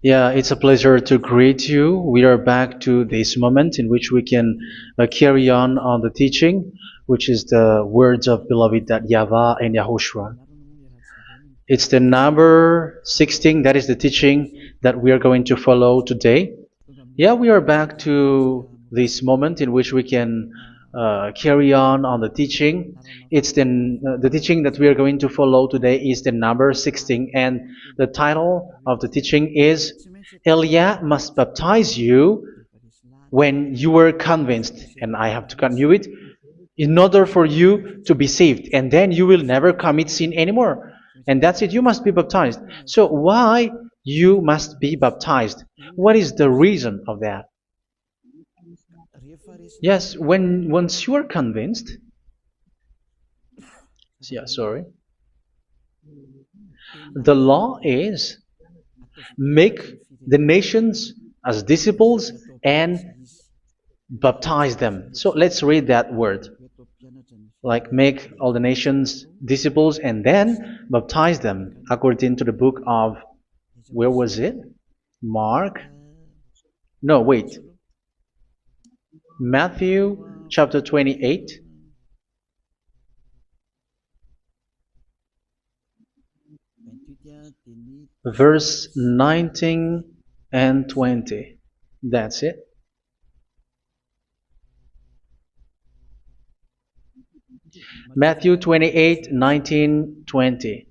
Yeah, it's a pleasure to greet you. We are back to this moment in which we can carry on the teaching, which is the words of beloved that YAHVAH and YAHOSHUA. It's the number 16, that is the teaching that we are going to follow today. Yeah, we are back to this moment in which we can carry on the teaching. It's the teaching that we are going to follow today is the number 16, and the title of the teaching is Elia must baptize you when you were convinced, and I have to continue it, in order for you to be saved, and then you will never commit sin anymore. And that's it, you must be baptized. So why you must be baptized? What is the reason of that? Yes, once you are convinced, yeah, sorry, the law is make the nations as disciples and baptize them. So let's read that word. Like make all the nations disciples and then baptize them according to the book of, where was it? Mark? No, wait. Matthew chapter 28. Verse 19 and 20. That's it. Matthew 28, 19, 20.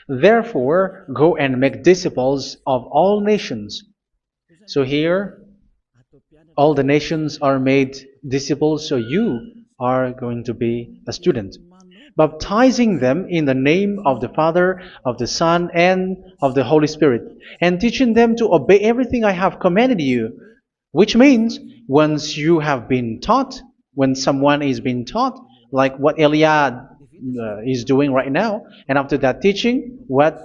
Therefore, go and make disciples of all nations. So here, all the nations are made disciples, so you are going to be a student. Baptizing them in the name of the Father, of the Son, and of the Holy Spirit, and teaching them to obey everything I have commanded you. Which means, once you have been taught, when someone is being taught, like what Elia is doing right now, and after that teaching, what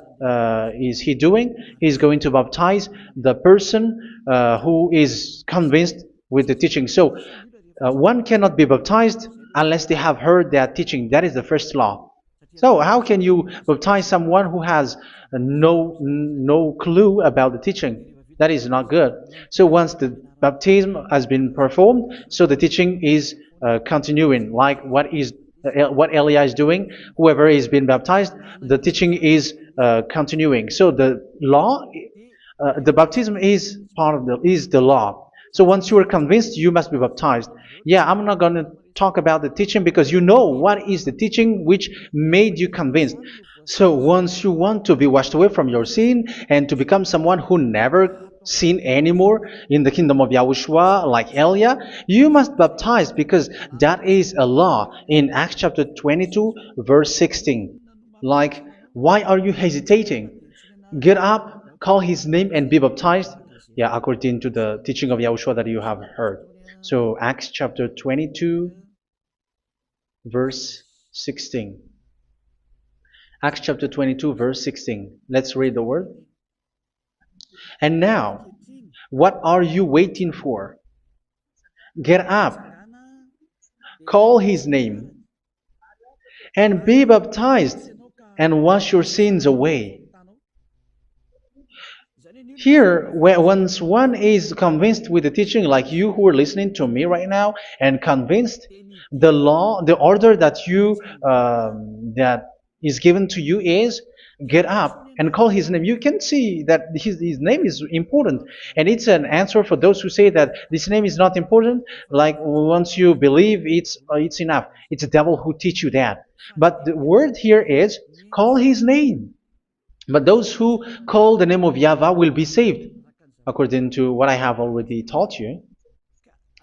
is he doing? He's going to baptize the person who is convinced with the teaching. So one cannot be baptized unless they have heard that teaching. That is the first law. So how can you baptize someone who has no clue about the teaching? That is not good. So once the baptism has been performed, so the teaching is continuing, like what Elia is doing. Whoever is being baptized, the teaching is continuing. So the law, the baptism is part of the law. So once you are convinced, you must be baptized. Yeah, I'm not going to talk about the teaching because you know what is the teaching which made you convinced. So once you want to be washed away from your sin and to become someone who never sin anymore in the kingdom of Yahushua, like Elia, you must baptize because that is a law in Acts chapter 22, verse 16. Like, why are you hesitating? Get up, call his name, and be baptized. Yeah, according to the teaching of Yahushua that you have heard. So Acts chapter 22, verse 16. Acts chapter 22, verse 16. Let's read the word. And now, what are you waiting for? Get up, call his name, and be baptized, and wash your sins away. Here, once one is convinced with the teaching, like you who are listening to me right now, and convinced, the law, the order that that is given to you is get up and call his name. You can see that his name is important, and it's an answer for those who say that this name is not important. Like once you believe, it's enough. It's the devil who teach you that. But the word here is call his name. But those who call the name of YAHVAH will be saved, according to what I have already taught you.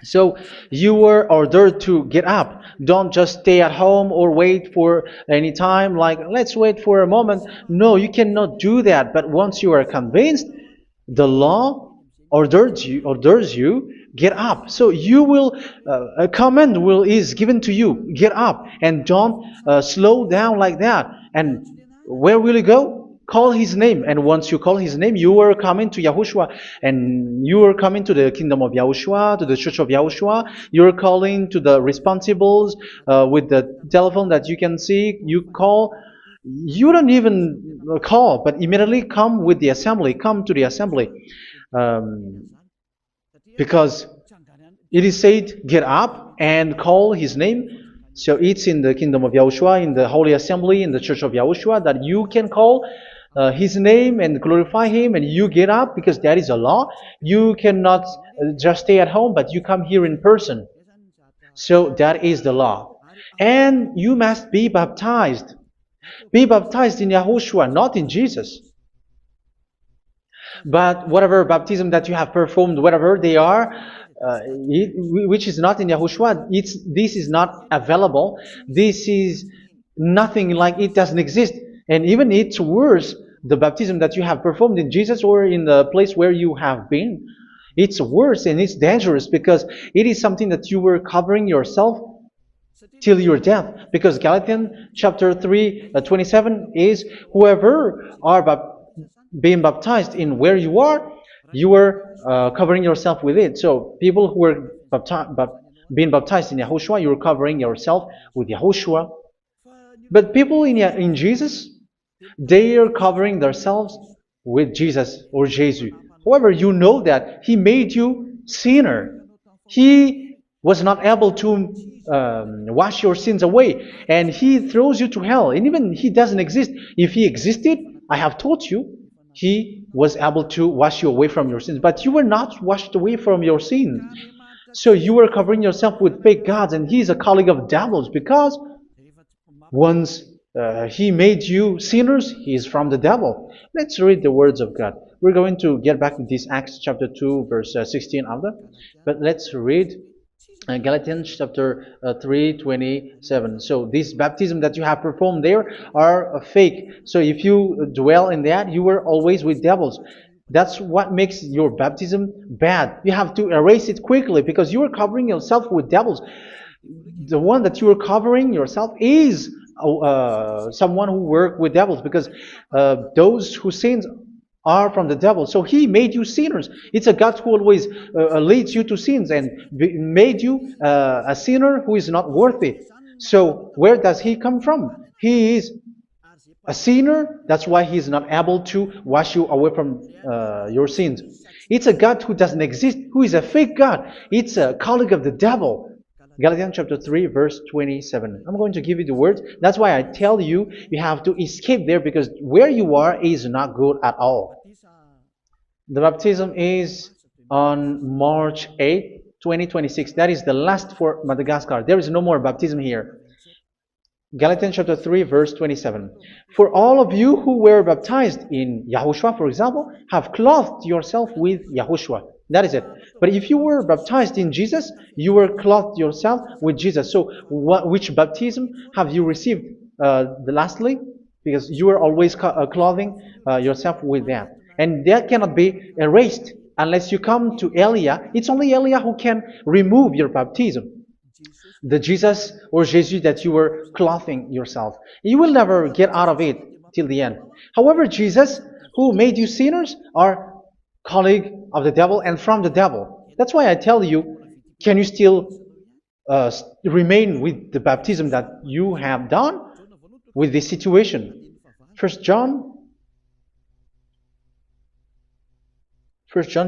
So you were ordered to get up. Don't just stay at home or wait for any time, like let's wait for a moment. No, you cannot do that. But once you are convinced, the law orders you get up. So you will a command is given to you, get up, and don't slow down like that. And where will you go? call his name. And once you call his name, you are coming to Yahushua. And you are coming to the kingdom of Yahushua, to the church of Yahushua. You're calling to the responsibles with the telephone that you can see. You call. You don't even call, but immediately come with the assembly. Come to the assembly. Um, because it is said, get up and call his name. So it's in the kingdom of Yahushua, in the holy assembly, in the church of Yahushua, that you can call his name and glorify him, and you get up, because that is a law. You cannot just stay at home, but you come here in person. So that is the law. And you must be baptized. Be baptized in Yahushua, not in Jesus. But whatever baptism that you have performed, whatever they are, which is not in Yahushua, this is not available. This is nothing, like it doesn't exist. And even it's worse, the baptism that you have performed in Jesus or in the place where you have been. It's worse and it's dangerous, because it is something that you were covering yourself till your death. Because Galatians chapter 3, 27 is, whoever are being baptized in where you are covering yourself with it. So people who were being baptized in Yahushua, you're covering yourself with Yahushua. But people in Jesus, they are covering themselves with Jesus or Jesus. However, you know that he made you sinner. He was not able to wash your sins away, and he throws you to hell. And even he doesn't exist. If he existed, I have taught you, he was able to wash you away from your sins. But you were not washed away from your sins. So you were covering yourself with fake gods, and he's a colleague of devils, because once he made you sinners, he is from the devil. Let's read the words of God. We're going to get back to this Acts chapter 2, verse 16 after. But let's read Galatians chapter 3:27. So this baptism that you have performed there are fake. So if you dwell in that, you were always with devils. That's what makes your baptism bad. You have to erase it quickly, because you are covering yourself with devils. The one that you are covering yourself is someone who worked with devils, because those who sin are from the devil. So he made you sinners. It's a God who always leads you to sins, and made you a sinner who is not worthy. So where does he come from? He is a sinner. That's why he is not able to wash you away from your sins. It's a God who doesn't exist, who is a fake God. It's a colleague of the devil. Galatians chapter 3, verse 27. I'm going to give you the words. That's why I tell you, you have to escape there, because where you are is not good at all. The baptism is on March 8, 2026. That is the last for Madagascar. There is no more baptism here. Galatians chapter 3, verse 27. For all of you who were baptized in Yahushua, for example, have clothed yourself with Yahushua. That is it. But if you were baptized in Jesus, you were clothed yourself with Jesus. So which baptism have you received lastly? Because you are always clothing yourself with that. And that cannot be erased unless you come to Elia. It's only Elia who can remove your baptism. The Jesus or Jesus that you were clothing yourself. You will never get out of it till the end. However, Jesus, who made you sinners, are colleague of the devil and from the devil. That's why I tell you, can you still remain with the baptism that you have done with this situation? First John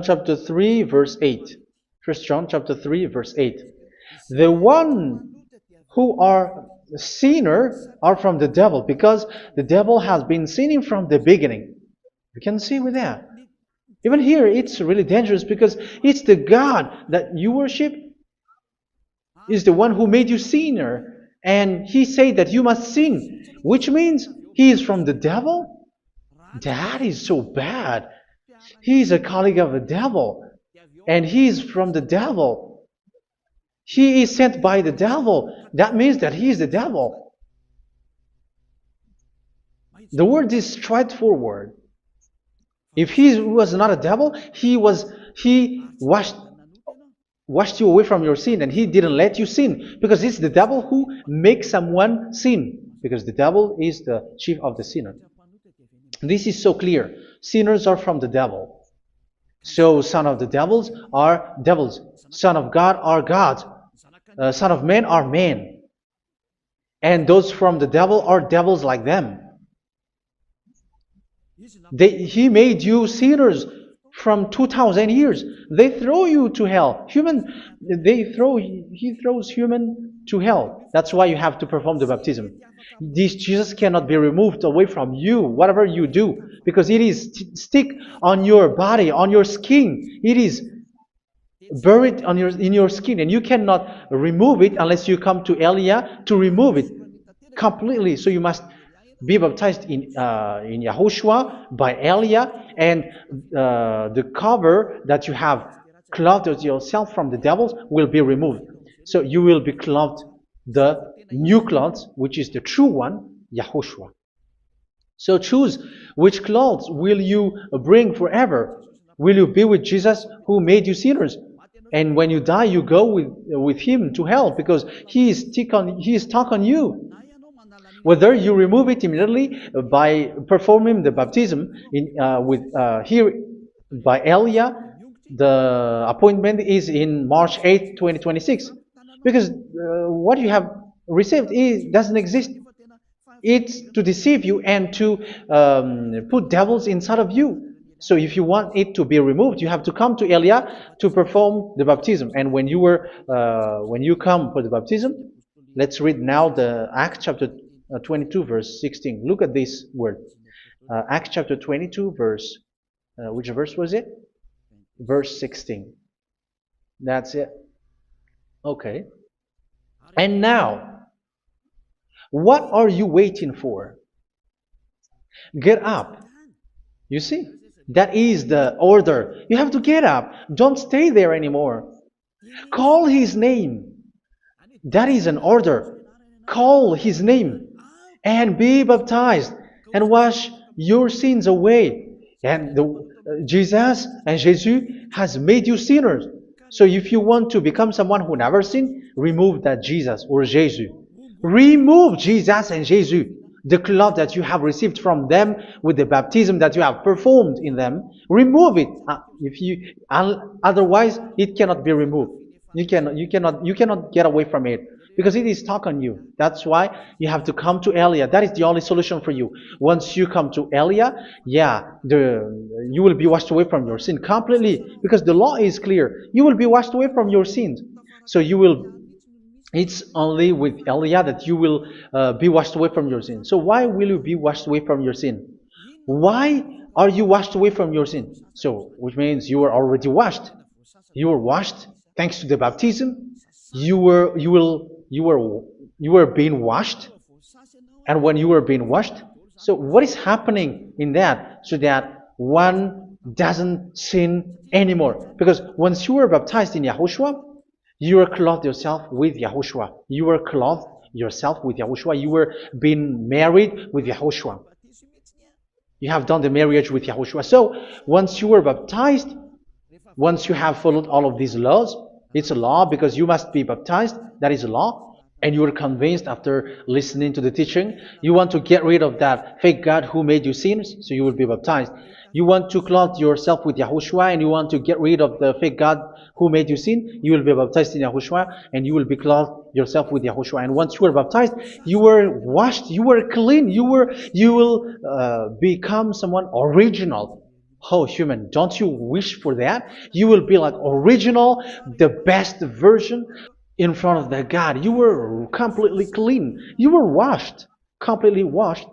chapter 3, verse 8. First John chapter 3, verse 8. The one who are sinner are from the devil, because the devil has been sinning from the beginning. You can see with that. Even here, it's really dangerous, because it's the God that you worship is the one who made you sinner, and he said that you must sin, which means he is from the devil. That is so bad. He is a colleague of the devil, and he is from the devil. He is sent by the devil. That means that he is the devil. The word is straightforward. If he was not a devil, he washed you away from your sin, and he didn't let you sin, because it's the devil who makes someone sin, because the devil is the chief of the sinner. This is so clear. Sinners are from the devil. So son of the devils are devils. Son of God are gods. Son of men are men. And those from the devil are devils like them. He made you sinners from 2,000 years. They throw you to hell. He throws human to hell. That's why you have to perform the baptism. This Jesus cannot be removed away from you, whatever you do, because it is stick on your body, on your skin. It is buried in your skin, and you cannot remove it unless you come to Elia to remove it completely. So you must be baptized in YAHOSHUA by Elia, and the cover that you have clothed yourself from the devils will be removed. So you will be clothed the new clothes, which is the true one, YAHOSHUA. So choose which clothes will you bring forever. Will you be with Jesus who made you sinners? And when you die, you go with him to hell because he is stuck on you. Whether you remove it immediately by performing the baptism here by Elia, the appointment is in March 8, 2026. Because what you have received doesn't exist. It's to deceive you and to put devils inside of you. So if you want it to be removed, you have to come to Elia to perform the baptism. And when you come for the baptism, let's read now the Acts chapter 22 verse 16. Look at this word. Acts chapter 22 verse, which verse was it? Verse 16. That's it. Okay. And now, what are you waiting for? Get up. You see, that is the order. You have to get up. Don't stay there anymore. Call his name. That is an order. Call his name and be baptized and wash your sins away. And Jesus has made you sinners. So if you want to become someone who never sinned, remove that Jesus or Jesus. Remove Jesus and Jesus, the cloth that you have received from them with the baptism that you have performed in them. Remove it. Otherwise, it cannot be removed. You cannot get away from it because it is stuck on you. That's why you have to come to Elia. That is the only solution for you. Once you come to Elia, you will be washed away from your sin completely because the law is clear. You will be washed away from your sins. So it's only with Elia that you will be washed away from your sin. So why will you be washed away from your sin? Why are you washed away from your sin? So, which means you are already washed. You were washed thanks to the baptism. You were being washed. And when you were being washed, so what is happening in that? So that one doesn't sin anymore. Because once you were baptized in YAHOSHUA, you were clothed yourself with YAHOSHUA. You were clothed yourself with YAHOSHUA. You were being married with YAHOSHUA. You have done the marriage with YAHOSHUA. So once you were baptized, once you have followed all of these laws, it's a law because you must be baptized. That is a law. And you are convinced after listening to the teaching, you want to get rid of that fake God who made you sinners, so you will be baptized. You want to clothe yourself with YAHOSHUA and you want to get rid of the fake God who made you sin, you will be baptized in YAHOSHUA and you will be clothed yourself with YAHOSHUA. And once you are baptized, you were washed, you were clean, you will become someone original. Oh, human, don't you wish for that? You will be like original, the best version in front of the God. You were completely clean. You were washed, completely washed.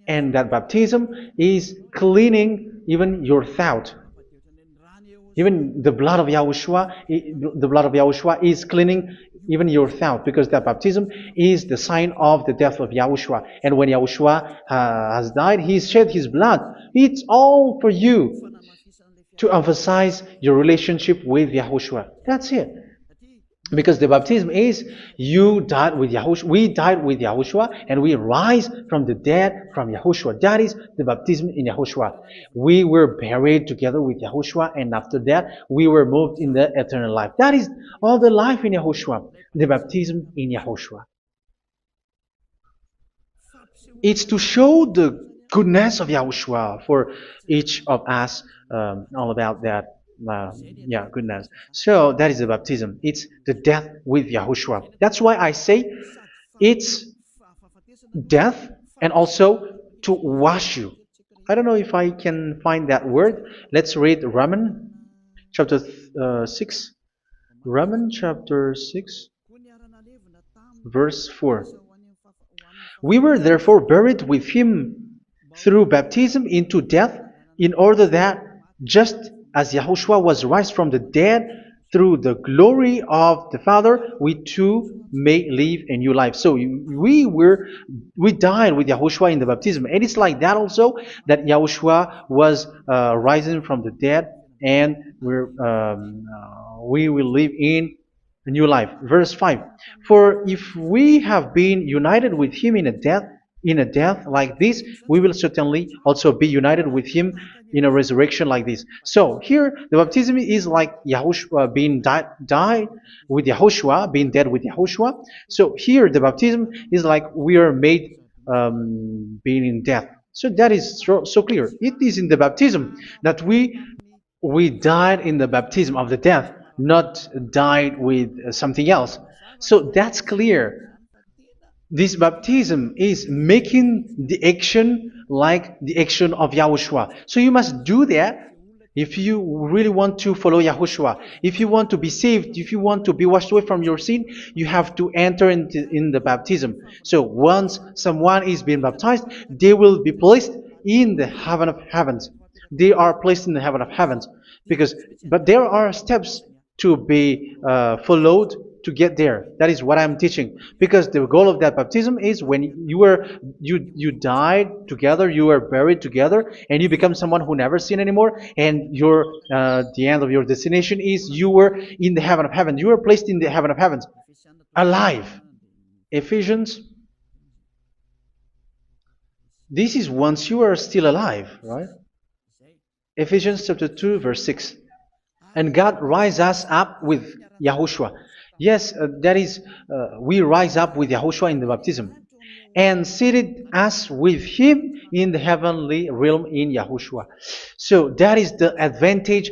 And that baptism is cleaning even your thought. Even the blood of YAHOSHUA is cleaning even your thought, because that baptism is the sign of the death of YAHOSHUA. And when YAHOSHUA has died, he shed his blood. It's all for you to emphasize your relationship with YAHOSHUA. That's it. Because the baptism is you died with YAHOSHUA, we died with YAHOSHUA, and we rise from the dead from YAHOSHUA. That is the baptism in YAHOSHUA. We were buried together with YAHOSHUA, and after that we were moved in the eternal life. That is all the life in YAHOSHUA, the baptism in YAHOSHUA. It's to show the goodness of Yahushua for each of us, all about that. Yeah, goodness. So that is the baptism. It's the death with Yahushua. That's why I say it's death and also to wash you. I don't know if I can find that word. Let's read Romans chapter 6. Romans chapter 6, verse 4. We were therefore buried with him through baptism into death, in order that, just as Yahushua was raised from the dead through the glory of the Father, we too may live a new life. So we died with Yahushua in the baptism, and it's like that also that Yahushua was rising from the dead, and we will live in a new life. Verse 5. For if we have been united with him in a death like this, we will certainly also be united with him in a resurrection like this. So here the baptism is like Yahushua being died with Yahushua, being dead with Yahushua. So here the baptism is like we are made being in death. So that is so clear. It is in the baptism that we died in the baptism of the death, not died with something else. So that's clear. This baptism is making the action like the action of Yahushua. So you must do that if you really want to follow Yahushua. If you want to be saved, if you want to be washed away from your sin, you have to enter in the baptism. So once someone is being baptized, they will be placed in the heaven of heavens. They are placed in the heaven of heavens, but there are steps to be followed to get there. That is what I'm teaching, because the goal of that baptism is when you died together, you were buried together, and you become someone who never sin anymore, and the end of your destination is you were in the heaven of heaven. You were placed in the heaven of heavens, alive. Ephesians. This is once you are still alive, right? Ephesians chapter 2, verse 6. And God rise us up with Yahushua. Yes, that is, we rise up with Yahushua in the baptism. And seated us with him in the heavenly realm in Yahushua. So that is the advantage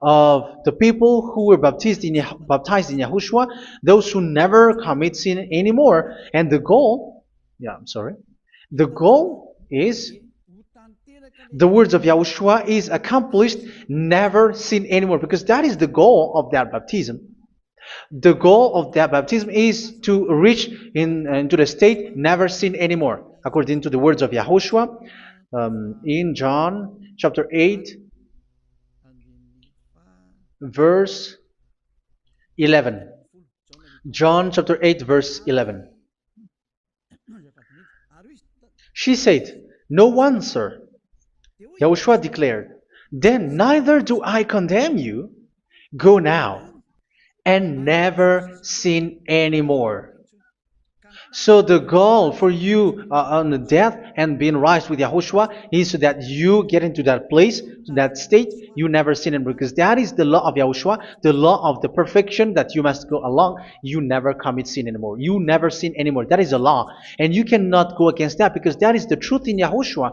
of the people who were baptized in Yahushua, those who never commit sin anymore. And the goal, the goal is the words of Yahushua is accomplished, never sin anymore, because that is the goal of that baptism. The goal of that baptism is to reach into the state never sin anymore, according to the words of Yahushua in John chapter 8, verse 11. John chapter 8, verse 11. She said, "No one, sir." Yahushua declared, "Then neither do I condemn you. Go now and never sin anymore." So the goal for you on the death and being raised with Yahushua is so that you get into that place, that state, you never sin anymore. Because that is the law of Yahushua, the law of the perfection that you must go along. You never commit sin anymore. You never sin anymore. That is a law. And you cannot go against that, because that is the truth in Yahushua.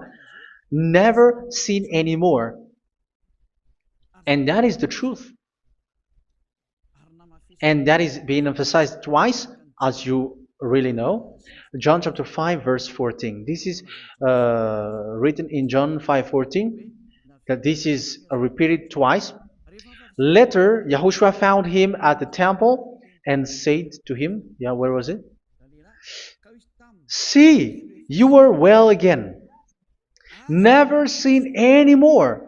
Never sin anymore. And that is the truth. And that is being emphasized twice, as you really know. John chapter 5, verse 14. This is written in John 5:14, that this is repeated twice. Later, Yahushua found him at the temple and said to him, where was it? "See, you are well again. Never sin anymore."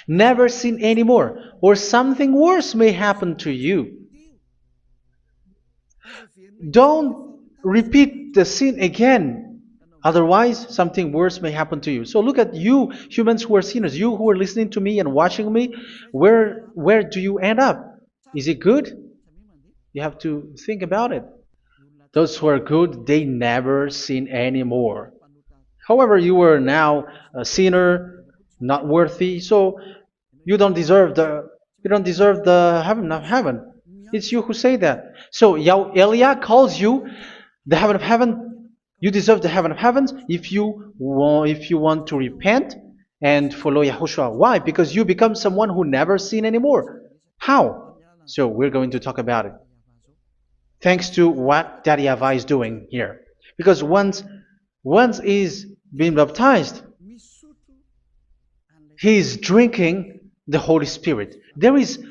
Never sin anymore, or something worse may happen to you. Don't repeat the sin again. Otherwise, something worse may happen to you. So look at you, humans who are sinners, you who are listening to me and watching me. Where do you end up? Is it good? You have to think about it. Those who are good, they never sin anymore. However, you are now a sinner, not worthy, so you don't deserve the heaven of heaven. It's you who say that. So Elia calls you the heaven of heaven You deserve the heaven of heavens if you want to repent and follow Yahushua. Why? Because you become someone who never sin anymore. How? So we're going to talk about it. Thanks to what Daddy YAHVAH is doing here. Because once he's been baptized, he's drinking the Holy Spirit. There is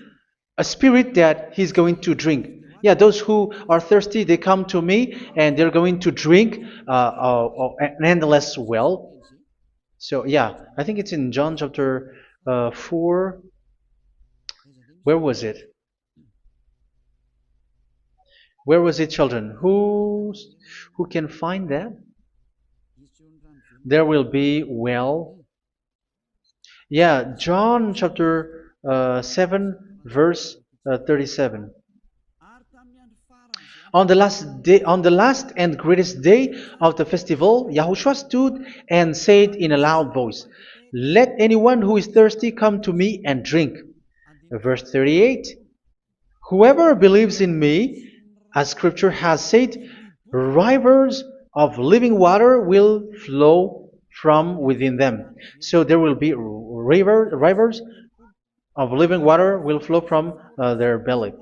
a spirit that he's going to drink. Yeah, those who are thirsty, they come to me and they're going to drink an endless well. So yeah, I think it's in John chapter 4. Where was it? Where was it, children? Who can find that? There will be well. Yeah, John chapter 7, verse 37. On the last and greatest day of the festival, Yahushua stood and said in a loud voice, "Let anyone who is thirsty come to me and drink." Verse 38, "Whoever believes in me, as scripture has said, rivers of living water will flow from within them." So there will be rivers of living water will flow from their belly.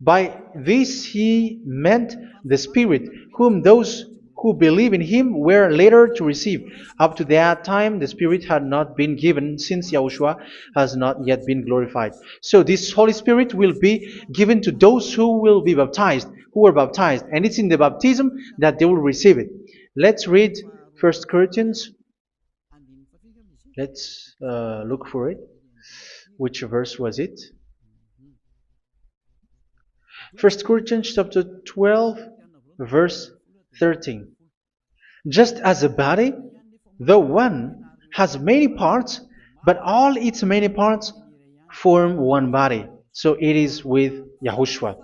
By this he meant the Spirit, whom those who believe in him were later to receive. Up to that time, the Spirit had not been given, since Yahushua has not yet been glorified. So this Holy Spirit will be given to those who will be baptized, who are baptized, and it's in the baptism that they will receive it. Let's read 1 Corinthians. Let's look for it. Which verse was it? 1 Corinthians chapter 12, verse 13. Just as a body, though one, has many parts, but all its many parts form one body. So it is with Yahushua.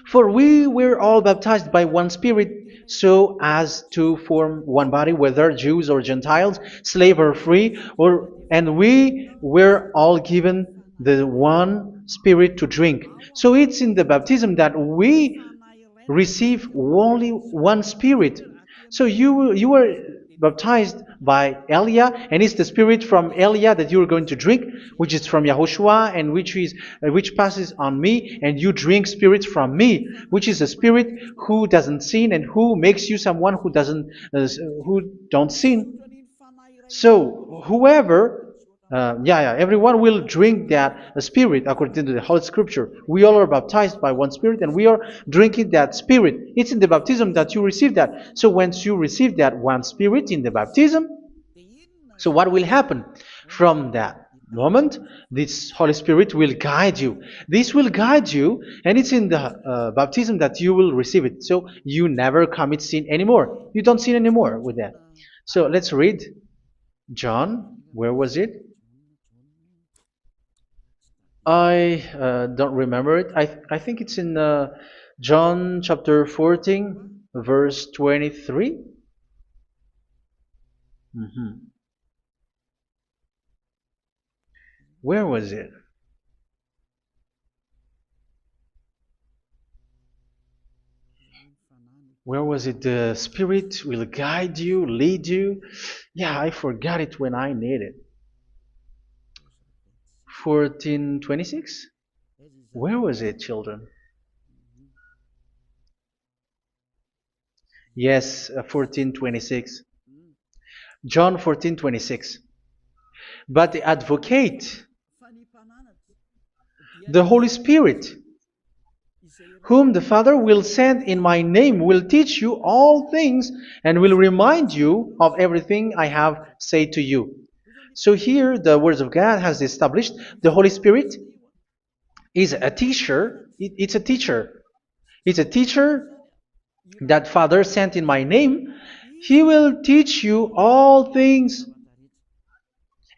For we were all baptized by one Spirit, so as to form one body, whether Jews or Gentiles, slave or free, and we were all given the one Spirit to drink. So it's in the baptism that we receive only one Spirit. So you were baptized by Elia, and it's the Spirit from Elia that you are going to drink, which is from Yahushua, and which passes on me, and you drink Spirit from me, which is a Spirit who doesn't sin and who makes you someone who don't sin. So whoever, everyone will drink that Spirit according to the Holy Scripture. We all are baptized by one Spirit, and we are drinking that Spirit. It's in the baptism that you receive that. So once you receive that one Spirit in the baptism, so what will happen from that moment? This Holy Spirit will guide you. This will guide you, and it's in the baptism that you will receive it. So you never commit sin anymore. You don't sin anymore with that. So let's read John. Where was it? I don't remember it. I think it's in John chapter 14, verse 23. Where was it? Where was it? The Spirit will guide you, lead you. Yeah, I forgot it when I need it. 14:26? Where was it, children? Yes, 14:26. John 14:26. But the advocate, the Holy Spirit, whom the Father will send in my name, will teach you all things and will remind you of everything I have said to you. So here the words of God has established the Holy Spirit is a teacher. It's a teacher. It's a teacher that Father sent in my name. He will teach you all things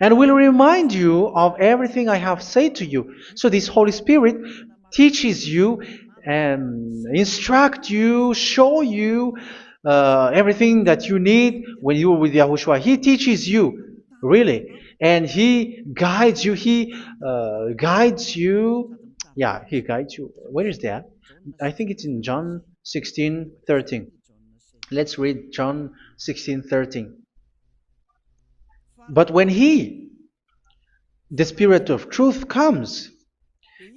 and will remind you of everything I have said to you. So this Holy Spirit teaches you and instruct you, show you everything that you need when you are with Yahushua. He teaches you, really. And He guides you. He guides you. Yeah, He guides you. Where is that? I think it's in John 16:13. Let's read John 16:13. But when He, the Spirit of truth, comes,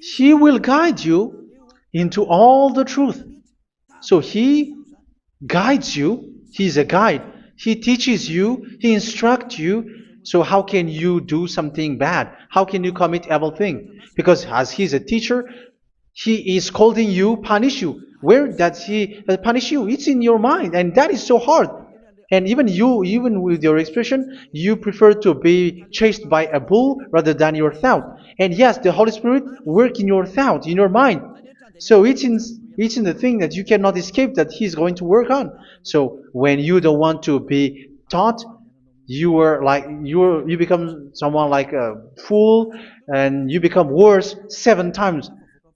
He will guide you into all the truth. So He guides you. He's a guide. He teaches you. He instructs you. So how can you do something bad? How can you commit evil thing? Because as He's a teacher, He is scolding you, punish you. Where does He punish you? It's in your mind, and that is so hard. And even you, even with your expression, you prefer to be chased by a bull rather than your thought. And yes, the Holy Spirit work in your thought, in your mind. So it's in the thing that you cannot escape that He's going to work on. So when you don't want to be taught, you become someone like a fool, and you become worse 7 times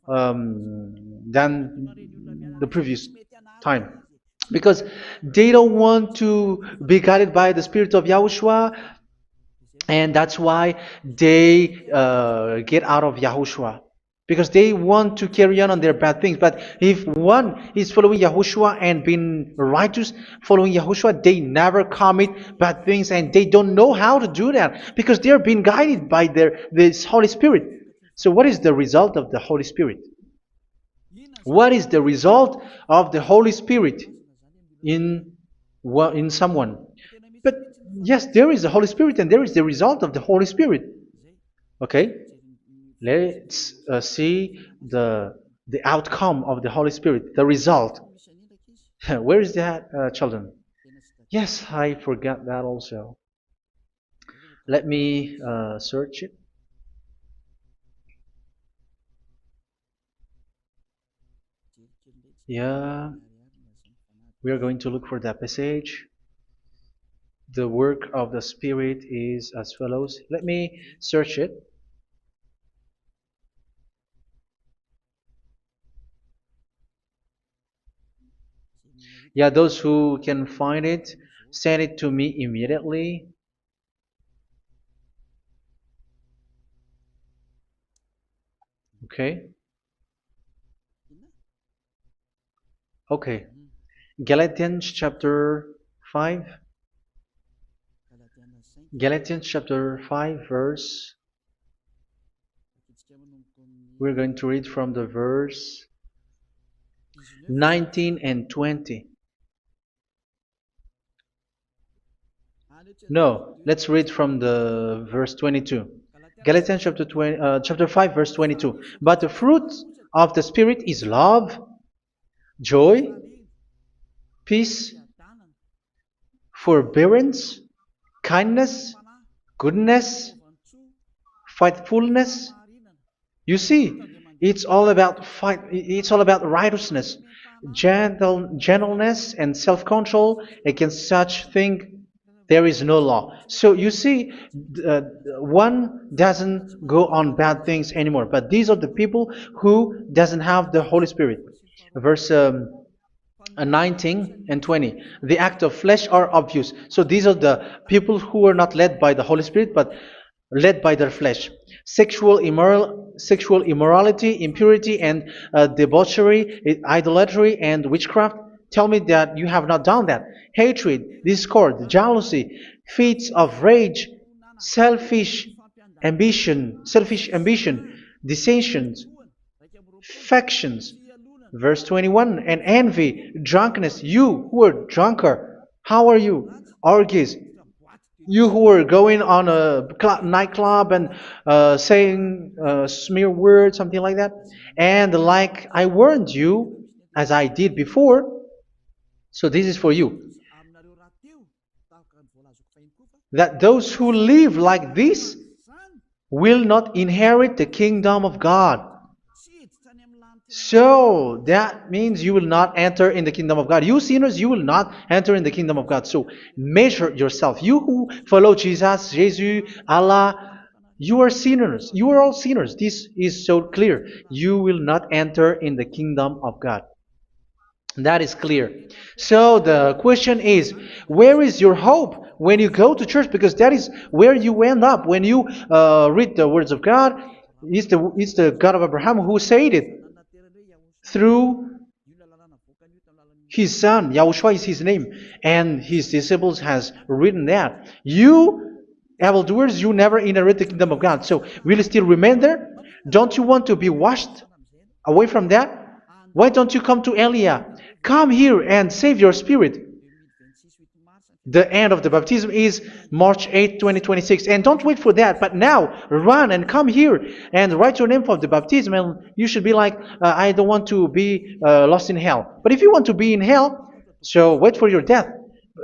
than the previous time, because they don't want to be guided by the Spirit of Yahushua, and that's why they get out of Yahushua, because they want to carry on their bad things. But if one is following Yahushua and being righteous, following Yahushua, they never commit bad things, and they don't know how to do that because they are being guided by this Holy Spirit. So what is the result of the Holy Spirit? What is the result of the Holy Spirit in someone? But yes, there is the Holy Spirit, and there is the result of the Holy Spirit. Okay, let's see the outcome of the Holy Spirit, the result. Where is that, children? Yes, I forgot that also. Let me search it. Yeah, we are going to look for that passage. The work of the Spirit is as follows. Let me search it. Yeah, those who can find it, send it to me immediately. Okay. Okay. Galatians chapter 5. Galatians chapter 5 verse. We're going to read from the verse 19 and 20. No, let's read from the verse 22. Galatians chapter 5 verse 22. But the fruit of the Spirit is love, joy, peace, forbearance, kindness, goodness, faithfulness. You see, it's all about fight. It's all about righteousness, gentleness, and self-control. Against such thing, there is no law. So you see, one doesn't go on bad things anymore. But these are the people who doesn't have the Holy Spirit. Verse 19 and 20. The act of flesh are obvious. So these are the people who are not led by the Holy Spirit, but led by their flesh. Sexual immorality, impurity, and debauchery, idolatry, and witchcraft. Tell me that you have not done that. Hatred, discord, jealousy, fits of rage, selfish ambition, dissensions, factions. Verse 21, and envy, drunkenness. You who are drunkard, how are you? Orgies. You who are going on a nightclub and saying smear words, something like that. And like I warned you, as I did before, so this is for you, that those who live like this will not inherit the kingdom of God. So that means you will not enter in the kingdom of God. You sinners, you will not enter in the kingdom of God. So measure yourself. You who follow Jesus, Allah, you are sinners. You are all sinners. This is so clear. You will not enter in the kingdom of God. That is clear. So the question is, where is your hope when you go to church? Because that is where you end up when you read the words of God. It's the God of Abraham who said it. Through His son, Yahushua is his name, and his disciples has written that. You, evildoers, you never inherit the kingdom of God. So, will you still remain there? Don't you want to be washed away from that? Why don't you come to Elia? Come here and save your spirit. The end of the baptism is March 8th, 2026. And don't wait for that, but now run and come here and write your name for the baptism. And you should be like, I don't want to be lost in hell. But if you want to be in hell, so wait for your death.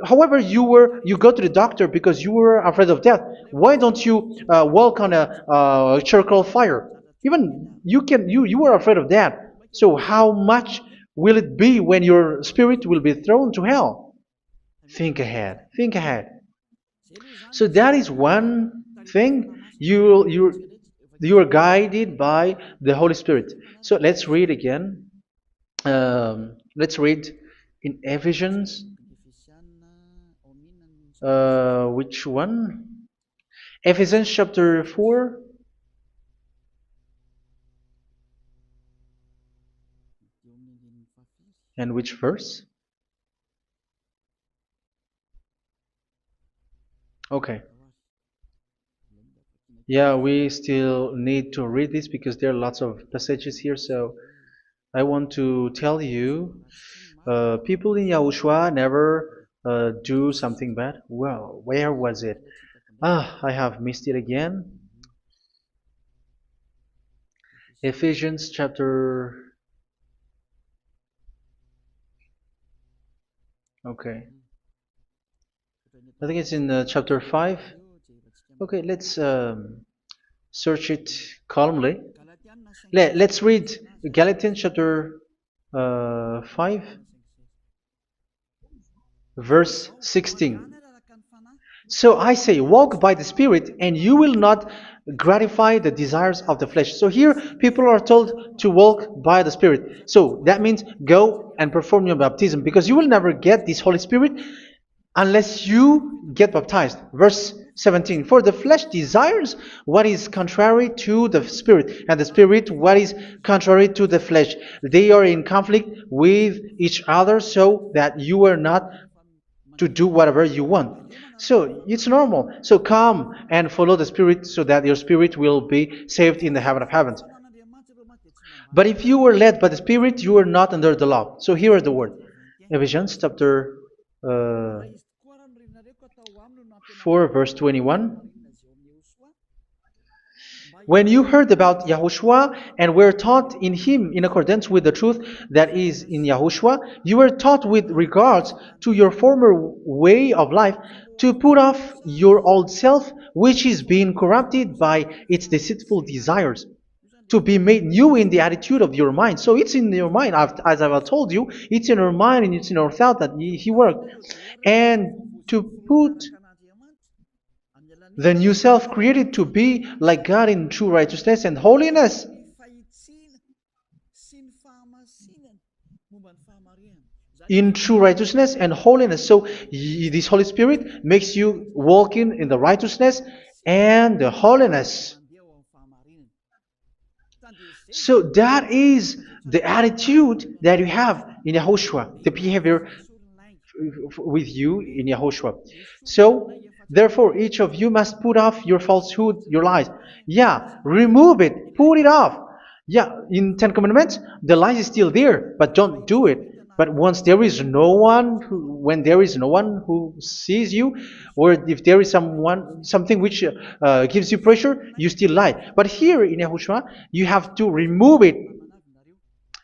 However, you go to the doctor because you were afraid of death. Why don't you walk on a charcoal fire? Even you were afraid of that. So how much will it be when your spirit will be thrown to hell? Think ahead. Think ahead. So that is one thing. You are guided by the Holy Spirit. So let's read again. Let's read in Ephesians. Which one? Ephesians chapter 4. And which verse? Okay. Yeah, we still need to read this because there are lots of passages here. So I want to tell you, people in Yahushua never do something bad. Well, where was it? I have missed it again. Ephesians chapter. Okay. I think it's in chapter 5. Okay, let's search it calmly. Let's read Galatians chapter 5, verse 16. So I say, walk by the Spirit, and you will not gratify the desires of the flesh. So here, people are told to walk by the Spirit. So that means go and perform your baptism, because you will never get this Holy Spirit unless you get baptized. Verse 17. For the flesh desires what is contrary to the Spirit, and the Spirit what is contrary to the flesh. They are in conflict with each other, so that you are not to do whatever you want. So it's normal. So come and follow the Spirit so that your spirit will be saved in the heaven of heavens. But if you were led by the Spirit, you are not under the law. So here is the word. Ephesians chapter 4 verse 21. When you heard about Yahushua and were taught in him in accordance with the truth that is in Yahushua, you were taught with regards to your former way of life to put off your old self, which is being corrupted by its deceitful desires, to be made new in the attitude of your mind. So it's in your mind, as I've told you, it's in your mind and it's in your thought that he worked. And to put the new self created to be like God in true righteousness and holiness. In true righteousness and holiness. So this Holy Spirit makes you walk in the righteousness and the holiness. So that is the attitude that you have in Yahushua, the behavior with you in Yahushua. So therefore, each of you must put off your falsehood, your lies. Yeah, remove it, put it off. Yeah, in Ten Commandments, the lies is still there, but don't do it. But once there is no one, when there is no one who sees you, or if there is something which gives you pressure, you still lie. But here in Yahushua, you have to remove it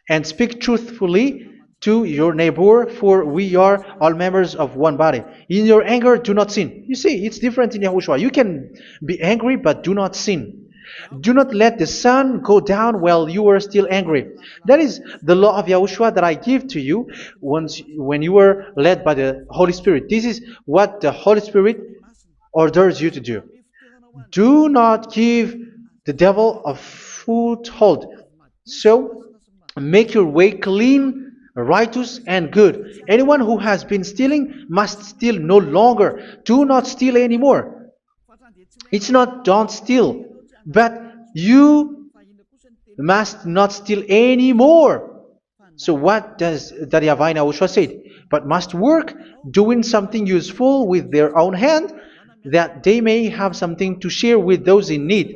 and speak truthfully to your neighbor, for we are all members of one body. In your anger, do not sin. You see, it's different in Yahushua. You can be angry, but do not sin. Do not let the sun go down while you are still angry. That is the law of Yahushua that I give to you when you were led by the Holy Spirit. This is what the Holy Spirit orders you to do. Do not give the devil a foothold. So, make your way clean, righteous, and good. Anyone who has been stealing must steal no longer. Do not steal anymore. It's not don't steal, but you must not steal anymore. So what does Daddy Yahweh Yahushua said? But must work doing something useful with their own hand, that they may have something to share with those in need.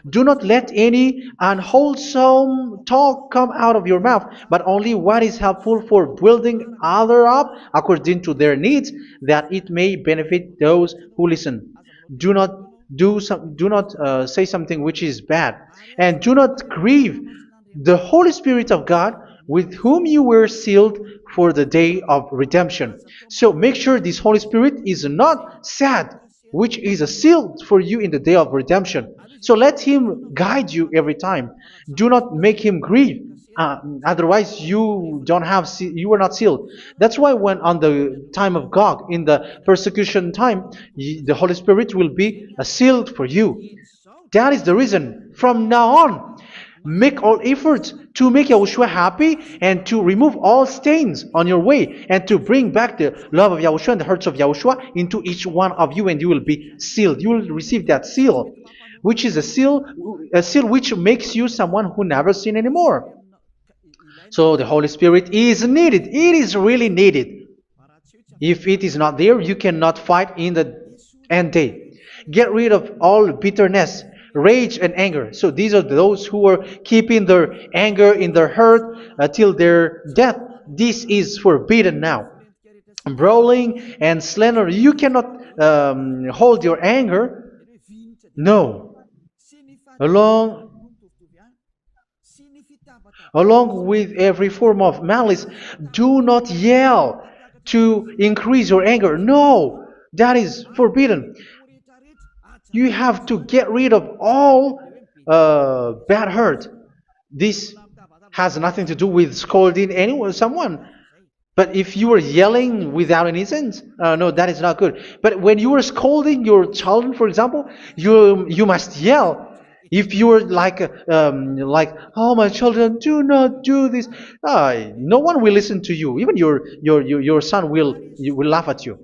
Do not let any unwholesome talk come out of your mouth, but only what is helpful for building others up according to their needs, that it may benefit those who listen. Do not do not say something which is bad, and do not grieve the Holy Spirit of God, with whom you were sealed for the day of redemption. So make sure this Holy Spirit is not sad, which is a seal for you in the day of redemption. So let him guide you every time. Do not make him grieve. Otherwise, you don't have you are not sealed. That's why when on the time of God, in the persecution time, the Holy Spirit will be a sealed for you. That is the reason. From now on, make all efforts to make Yahushua happy and to remove all stains on your way and to bring back the love of Yahushua and the hearts of Yahushua into each one of you, and you will be sealed. You will receive that seal, which is a seal which makes you someone who never sin anymore. So the Holy Spirit is needed. It is really needed. If it is not there, you cannot fight in the end day. Get rid of all bitterness, rage, and anger. So these are those who are keeping their anger in their heart till their death. This is forbidden now. Brawling and slander. You cannot hold your anger. No. Along Along with every form of malice, do not yell to increase your anger. No, that is forbidden. You have to get rid of all bad hurt. This has nothing to do with scolding anyone, someone. But if you are yelling without any sense, no, that is not good. But when you are scolding your children, for example, you must yell. If you are like, oh my children, do not do this, no one will listen to you. Even your son will laugh at you.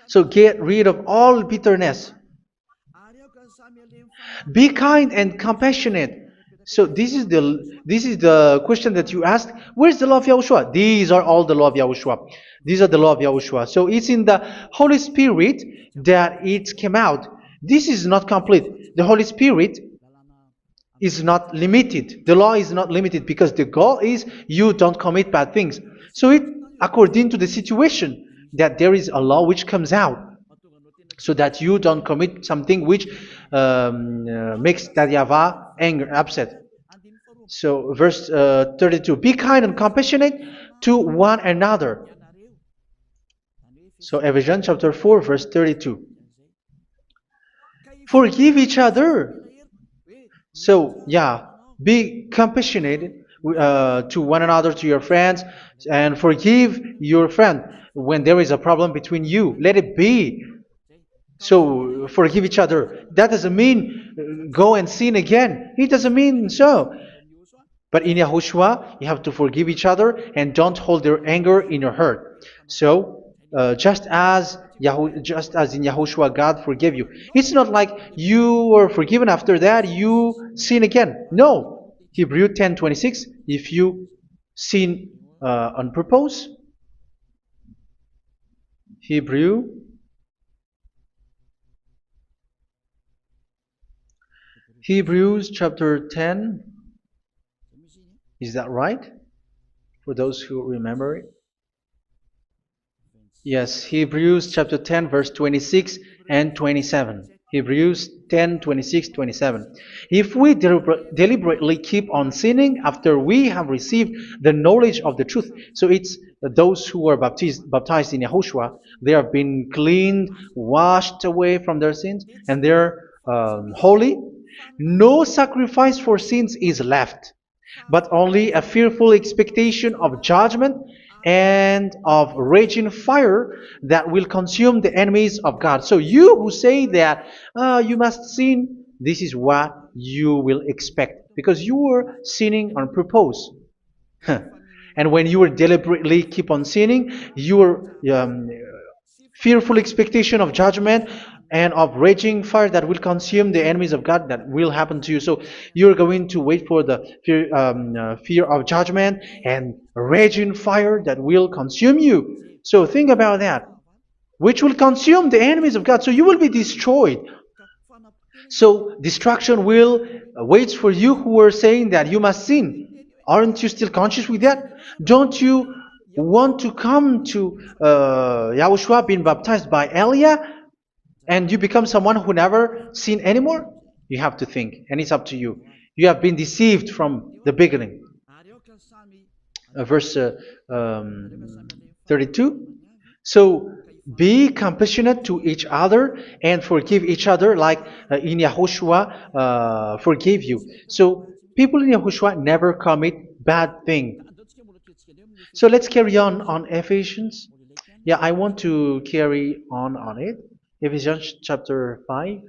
So get rid of all bitterness. Be kind and compassionate. So this is the question that you asked. Where's the law of Yahushua? These are all the law of Yahushua. These are the law of Yahushua. So it's in the Holy Spirit that it came out. This is not complete. The Holy Spirit is not limited. The law is not limited because the goal is you don't commit bad things. So it according to the situation that there is a law which comes out, so that you don't commit something which makes that YAHVAH anger, upset. So verse 32, be kind and compassionate to one another. So Ephesians chapter 4 verse 32. Forgive each other. So yeah, be compassionate to one another, to your friends, and forgive your friend when there is a problem between you. Let it be. So forgive each other. That doesn't mean go and sin again. It doesn't mean so. But in Yahushua, you have to forgive each other and don't hold your anger in your heart. So just as in Yahushua God forgave you. It's not like you were forgiven after that you sin again. No. Hebrew 10:26. If you sin on purpose, Hebrews chapter 10. Is that right? For those who remember it. Yes, Hebrews chapter 10 verse 26 and 27. Hebrews 10, 26, 27. If we deliberately keep on sinning after we have received the knowledge of the truth, so it's those who are baptized in Yahushua, they have been cleaned, washed away from their sins, and they're holy. No sacrifice for sins is left, but only a fearful expectation of judgment and of raging fire that will consume the enemies of God. So you who say that you must sin, this is what you will expect, because you were sinning on purpose. And when you will deliberately keep on sinning, you are fearful expectation of judgment and of raging fire that will consume the enemies of God that will happen to you. So you're going to wait for the fear of judgment and raging fire that will consume you. So think about that, which will consume the enemies of God. So you will be destroyed. So destruction will wait for you who are saying that you must sin. Aren't you still conscious with that? Don't you want to come to Yahushua being baptized by Elia and you become someone who never sinned anymore? You have to think, and it's up to you. You have been deceived from the beginning. Verse 32. So be compassionate to each other and forgive each other like in Yahushua forgave you. So people in Yahushua never commit bad thing. So let's carry on Ephesians. Yeah, I want to carry on it. Ephesians chapter 5.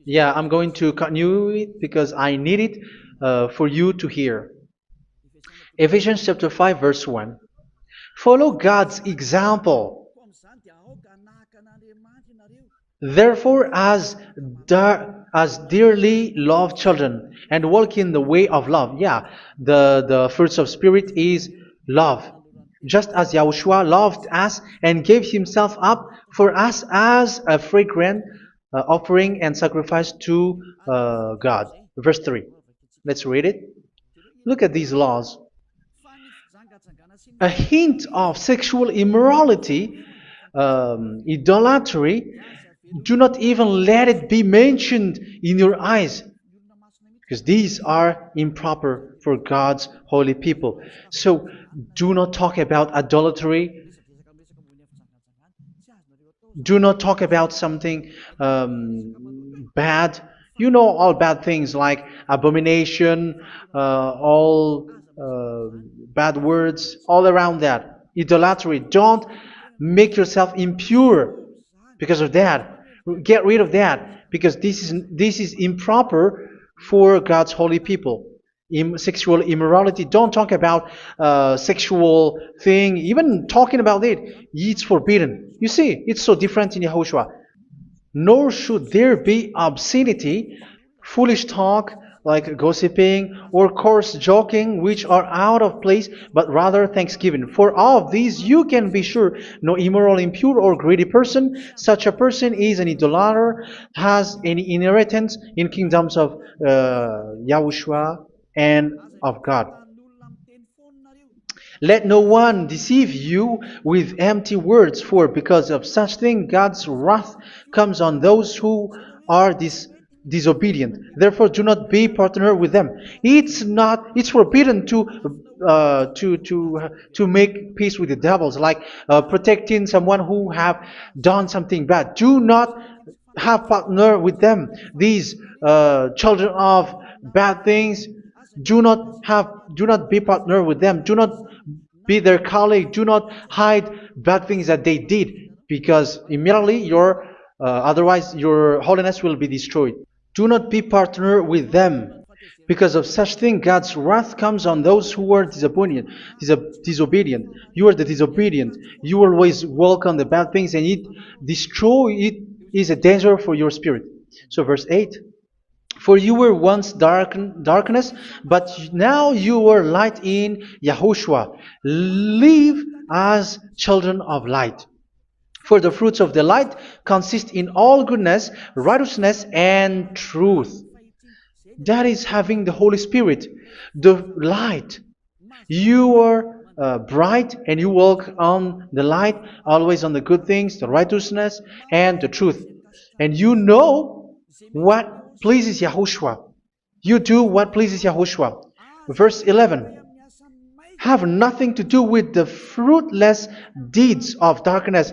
Yeah, I'm going to continue it because I need it for you to hear. Ephesians chapter 5 verse 1. Follow God's example. Therefore, as dearly loved children, and walk in the way of love. Yeah, the fruits of spirit is love. Just as Yahushua loved us and gave himself up for us as a fragrant offering and sacrifice to God. Verse 3. Let's read it. Look at these laws. A hint of sexual immorality, idolatry, do not even let it be mentioned in your eyes, because these are improper for God's holy people. So do not talk about idolatry. Do not talk about something bad. You know all bad things like abomination, all bad words, all around that. Idolatry. Don't make yourself impure because of that. Get rid of that because this is improper for God's holy people. Sexual immorality. Don't talk about sexual thing. Even talking about it's forbidden. You see, it's so different in Yahushua. Nor should there be obscenity, foolish talk like gossiping or coarse joking, which are out of place, but rather thanksgiving. For all of these you can be sure, no immoral, impure, or greedy person, such a person is an idolater, has any inheritance in kingdoms of Yahushua and of God. Let no one deceive you with empty words, for because of such thing God's wrath comes on those who are disobedient. Therefore, do not be partner with them. It's forbidden to make peace with the devils, like protecting someone who have done something bad. Do not have partner with them. These children of bad things. Do not be partner with them. Do not be their colleague. Do not hide bad things that they did, because immediately otherwise your holiness will be destroyed. Do not be partner with them. Because of such thing, God's wrath comes on those who are disobedient. You are the disobedient. You always walk on the bad things, and it is a danger for your spirit. So verse 8. For you were once darkness, but now you are light in Yahushua. Live as children of light. For the fruits of the light consist in all goodness, righteousness, and truth. That is having the Holy Spirit, the light. You are bright and you walk on the light, always on the good things, the righteousness, and the truth. And you know what pleases Yahushua. You do what pleases Yahushua. Verse 11. Have nothing to do with the fruitless deeds of darkness.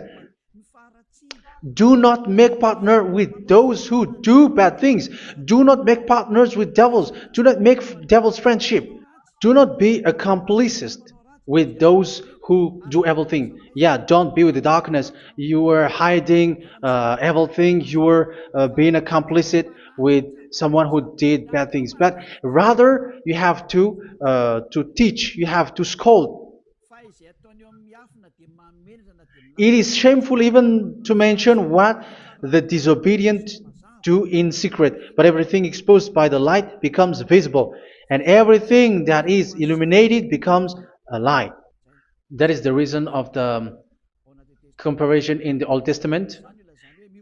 Do not make partner with those who do bad things. Do not make partners with devils. Do not make devil's friendship. Do not be accomplices with those who do evil things. Yeah, don't be with the darkness. You are hiding evil things. You are being a complicit with someone who did bad things, but rather you have to teach, you have to scold. It is shameful even to mention what the disobedient do in secret, but everything exposed by the light becomes visible, and everything that is illuminated becomes a light. That is the reason of the comparison in the Old Testament.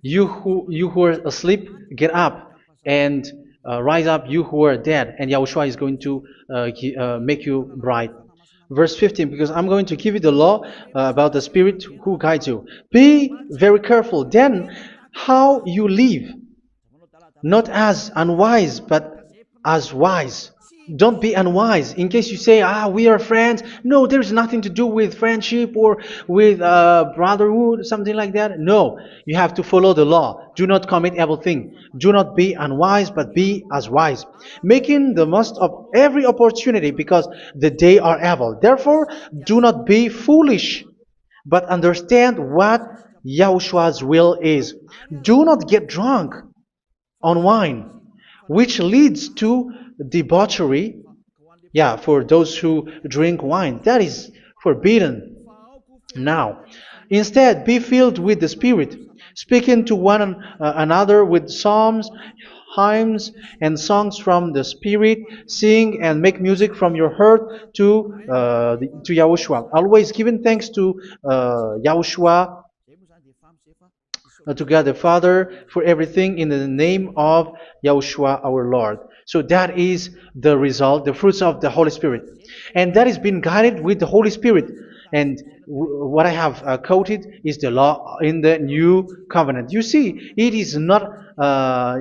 You who are asleep, get up and rise up, you who are dead, and Yahushua is going to make you bright. Verse 15, because I'm going to give you the law about the Spirit who guides you. Be very careful then how you live, not as unwise, but as wise. Don't be unwise. In case you say, we are friends. No, there's nothing to do with friendship or with brotherhood, something like that. No, you have to follow the law. Do not commit evil thing. Do not be unwise, but be as wise, making the most of every opportunity, because the day are evil. Therefore, do not be foolish, but understand what Yahushua's will is. Do not get drunk on wine, which leads to debauchery. Yeah, for those who drink wine, that is forbidden now. Instead, be filled with the Spirit, speaking to one another with psalms, hymns, and songs from the Spirit. Sing and make music from your heart to Yahushua, always giving thanks to Yahushua, to God the Father, for everything in the name of Yahushua our Lord. So that is the result, the fruits of the Holy Spirit. And that is being guided with the Holy Spirit. And what I have quoted is the law in the new covenant. You see, it is not,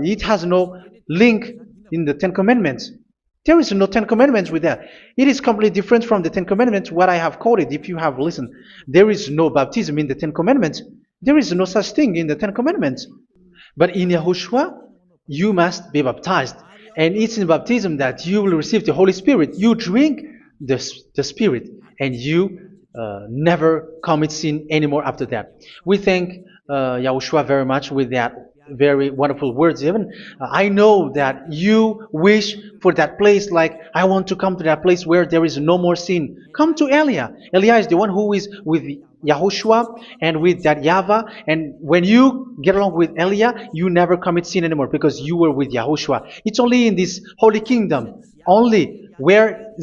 it has no link in the Ten Commandments. There is no Ten Commandments with that. It is completely different from the Ten Commandments, what I have quoted, if you have listened. There is no baptism in the Ten Commandments. There is no such thing in the Ten Commandments. But in Yahushua, you must be baptized. And it's in baptism that you will receive the Holy Spirit. You drink the Spirit, and you never commit sin anymore after that. We thank Yahushua very much with that very wonderful words. Even I know that you wish for that place, like, I want to come to that place where there is no more sin. Come to Elia. Elia is the one who is with Yahushua and with that YAHVAH, and when you get along with Elia, you never commit sin anymore because you were with Yahushua. It's only in this holy kingdom, only where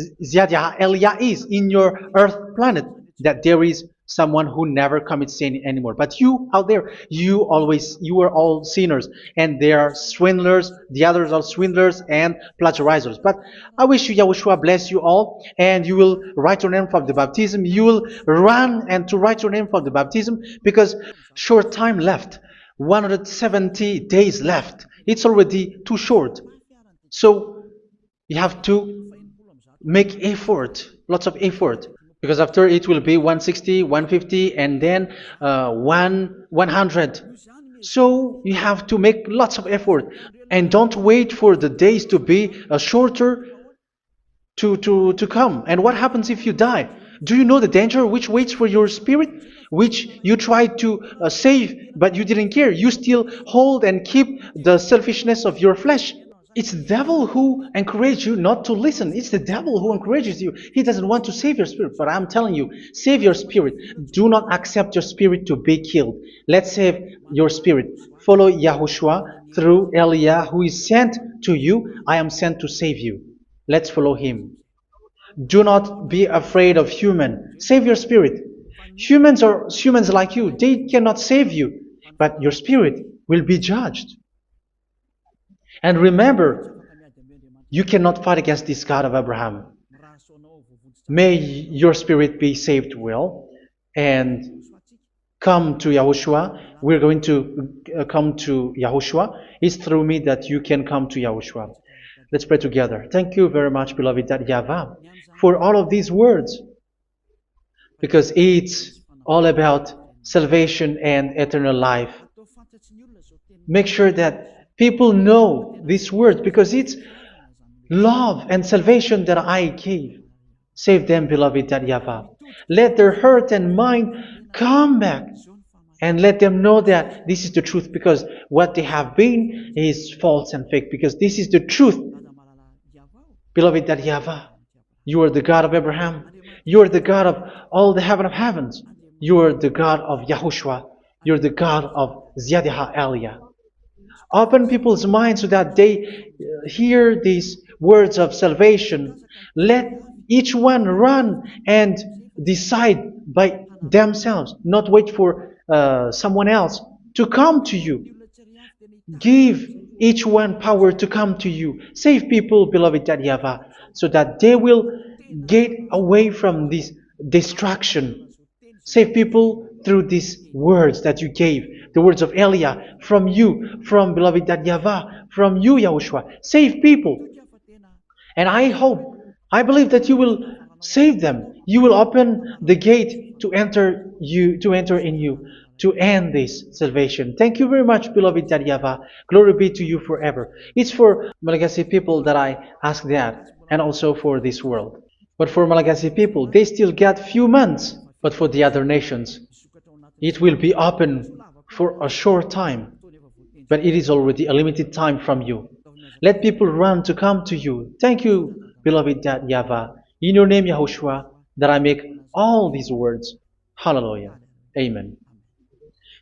Elia is, in your earth planet, that there is someone who never commits sin anymore. But you out there, you are all sinners, and they are swindlers, the others are swindlers and plagiarizers. But I wish you, Yahushua, bless you all, and you will write your name for the baptism. You will run and to write your name for the baptism, because short time left, 170 days left. It's already too short. So you have to make effort, lots of effort, because after it will be 160, 150, and then 100. So you have to make lots of effort, and don't wait for the days to be shorter to come. And what happens if you die? Do you know the danger which waits for your spirit, which you tried to save, but you didn't care? You still hold and keep the selfishness of your flesh. It's the devil who encourages you not to listen. It's the devil who encourages you. He doesn't want to save your spirit. But I'm telling you, save your spirit. Do not accept your spirit to be killed. Let's save your spirit. Follow Yahushua through Elia, who is sent to you. I am sent to save you. Let's follow him. Do not be afraid of human. Save your spirit. Humans are humans like you. They cannot save you. But your spirit will be judged. And remember, you cannot fight against this God of Abraham. May your spirit be saved well and come to Yahushua. We're going to come to Yahushua. It's through me that you can come to Yahushua. Let's pray together. Thank you very much, beloved YAHVAH, for all of these words, because it's all about salvation and eternal life. Make sure that people know these words, because it's love and salvation that I gave. Save them, beloved YAHVAH. Let their heart and mind come back and let them know that this is the truth, because what they have been is false and fake, because this is the truth. Beloved, that YAHVAH, you are the God of Abraham. You are the God of all the heaven of heavens. You are the God of YAHOSHUA. You are the God of Ziyadiha Aliyah. Open people's minds so that they hear these words of salvation. Let each one run and decide by themselves, not wait for someone else to come to you. Give each one power to come to you. Save people, beloved YAHVAH, so that they will get away from this distraction. Save people through these words that you gave, the words of Elia, from you, from beloved YAHVAH, from you, Yahushua. Save people. And I believe that you will save them. You will open the gate to enter in you, to end this salvation. Thank you very much, beloved YAHVAH. Glory be to you forever. It's for Malagasy people that I ask that, and also for this world. But for Malagasy people, they still get few months. But for the other nations, it will be open for a short time. But it is already a limited time from you. Let people run to come to you. Thank you, beloved YAHVAH. In your name, Yahushua, that I make all these words. Hallelujah. Amen.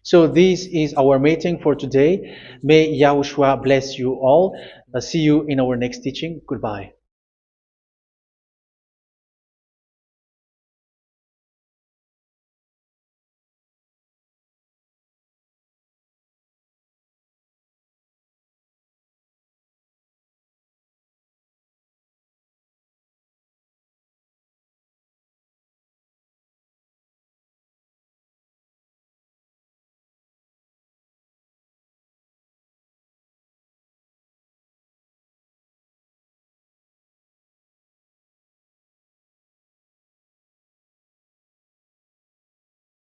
So this is our meeting for today. May Yahushua bless you all. See you in our next teaching. Goodbye.